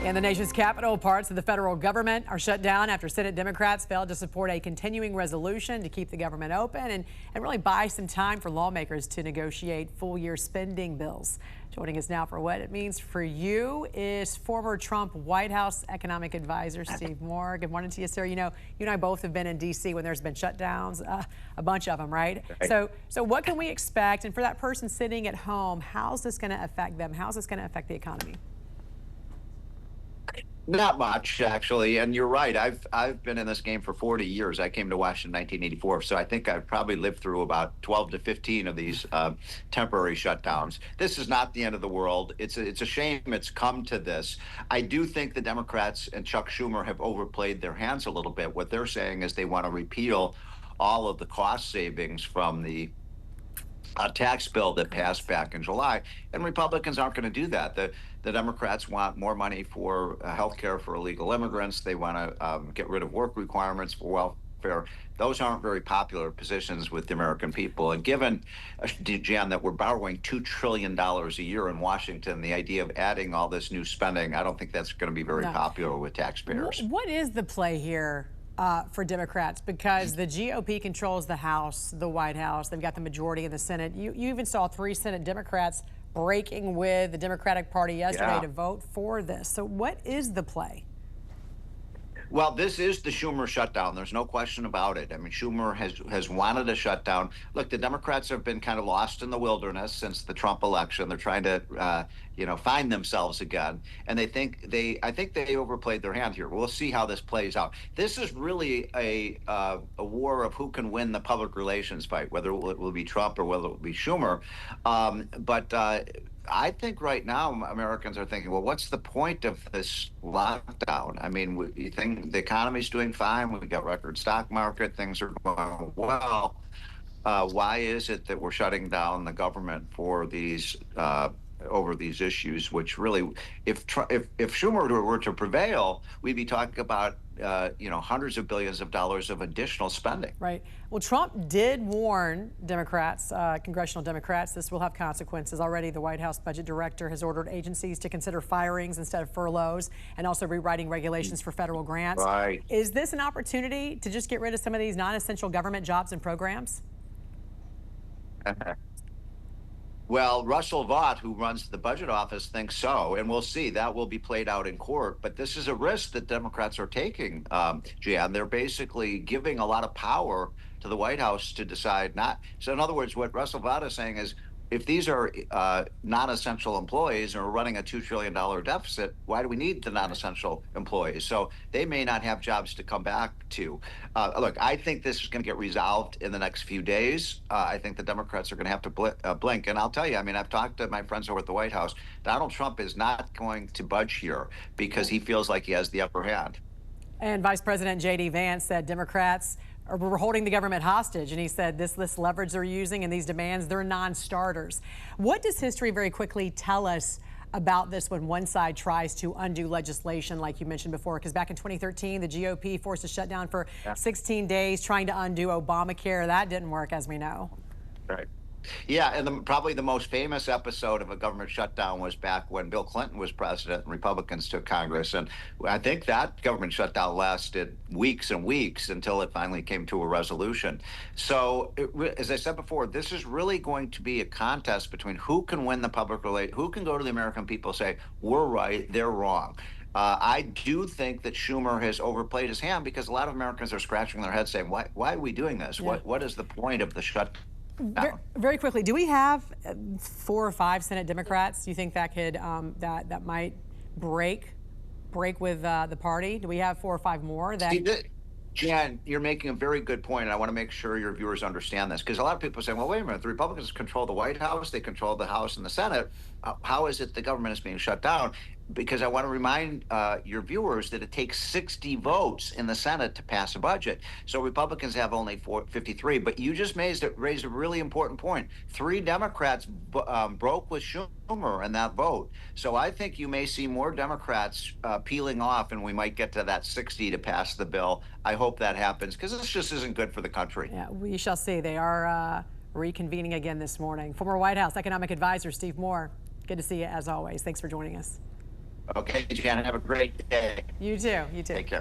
In the nation's capital, parts of the federal government are shut down after Senate Democrats failed to support a continuing resolution to keep the government open and really buy some time for lawmakers to negotiate full-year spending bills. Joining us now for what it means for you is former Trump White House economic advisor Steve Moore. Good morning to you, sir. You know, you and I both have been in D.C. when there's been shutdowns, a bunch of them, right? So what can we expect? And for that person sitting at home, how's this going to affect them? How's this going to affect the economy? Not much, actually, and you're right. I've been in this game for 40 years. I came to Washington in 1984, so I think I've probably lived through about 12 to 15 of these temporary shutdowns. This is not the end of the world. It's a shame it's come to this. I do think the Democrats and Chuck Schumer have overplayed their hands a little bit. What they're saying is they want to repeal all of the cost savings from the tax bill that passed back in July, and Republicans aren't going to do that. The Democrats want more money for health care for illegal immigrants. They want to get rid of work requirements for welfare. Those aren't very popular positions with the American people. And given, Jan, that we're borrowing $2 trillion a year in Washington, the idea of adding all this new spending, I don't think that's going to be very popular with taxpayers. What is the play here for Democrats? Because the GOP controls the House, the White House. They've got the majority in the Senate. You even saw 3 Senate Democrats breaking with the Democratic Party yesterday to vote for this. So what is the play? Well, this is the Schumer shutdown. There's no question about it. I mean, Schumer has wanted a shutdown. Look, the Democrats have been kind of lost in the wilderness since the Trump election. They're trying to, find themselves again, and I think they overplayed their hand here. We'll see how this plays out. This is really a war of who can win the public relations fight, whether it will be Trump or whether it will be Schumer. I think right now Americans are thinking, well, what's the point of this lockdown? I mean, you think the economy's doing fine? We've got record stock market. Things are going well. Why is it that we're shutting down the government for these over these issues? Which really, if Schumer were to prevail, we'd be talking about hundreds of billions of dollars of additional spending. Right. Well, Trump did warn Democrats, congressional Democrats, this will have consequences. Already, the White House budget director has ordered agencies to consider firings instead of furloughs and also rewriting regulations for federal grants. Right. Is this an opportunity to just get rid of some of these non-essential government jobs and programs? Well, Russell Vought, who runs the budget office, thinks so, and we'll see. That will be played out in court. But this is a risk that Democrats are taking, Jan. They're basically giving a lot of power to the White House to decide not. So in other words, what Russell Vought is saying is, if these are non-essential employees and we're running a $2 trillion deficit, why do we need the non-essential employees? So they may not have jobs to come back to. Look, I think this is going to get resolved in the next few days. I think the Democrats are going to have to blink. And I'll tell you, I mean, I've talked to my friends over at the White House. Donald Trump is not going to budge here because he feels like he has the upper hand. And Vice President J.D. Vance said Democrats we're holding the government hostage, and he said this leverage they're using and these demands, they're non-starters. What does history very quickly tell us about this when one side tries to undo legislation like you mentioned before? Because back in 2013, the GOP forced a shutdown for 16 days trying to undo Obamacare. That didn't work, as we know. Right. Yeah, and probably the most famous episode of a government shutdown was back when Bill Clinton was president and Republicans took Congress. And I think that government shutdown lasted weeks and weeks until it finally came to a resolution. So, as I said before, this is really going to be a contest between who can win the public relations, who can go to the American people and say, we're right, they're wrong. I do think that Schumer has overplayed his hand because a lot of Americans are scratching their heads saying, why are we doing this? Yeah. What is the point of the shutdown? Very quickly, do we have 4 or 5 Senate Democrats? Do you think that could that might break with the party? Do we have 4 or 5 more? Jan, you're making a very good point, and I want to make sure your viewers understand this, because a lot of people are saying, well, wait a minute, the Republicans control the White House, they control the House and the Senate. How is it the government is being shut down? Because I want to remind your viewers that it takes 60 votes in the Senate to pass a budget. So Republicans have only 53. But you just raised a really important point. 3 Democrats broke with Schumer in that vote. So I think you may see more Democrats peeling off, and we might get to that 60 to pass the bill. I hope that happens, because this just isn't good for the country. Yeah, we shall see. They are reconvening again this morning. Former White House economic advisor Steve Moore, good to see you as always. Thanks for joining us. Okay, Jan, have a great day. You too. You too. Take care.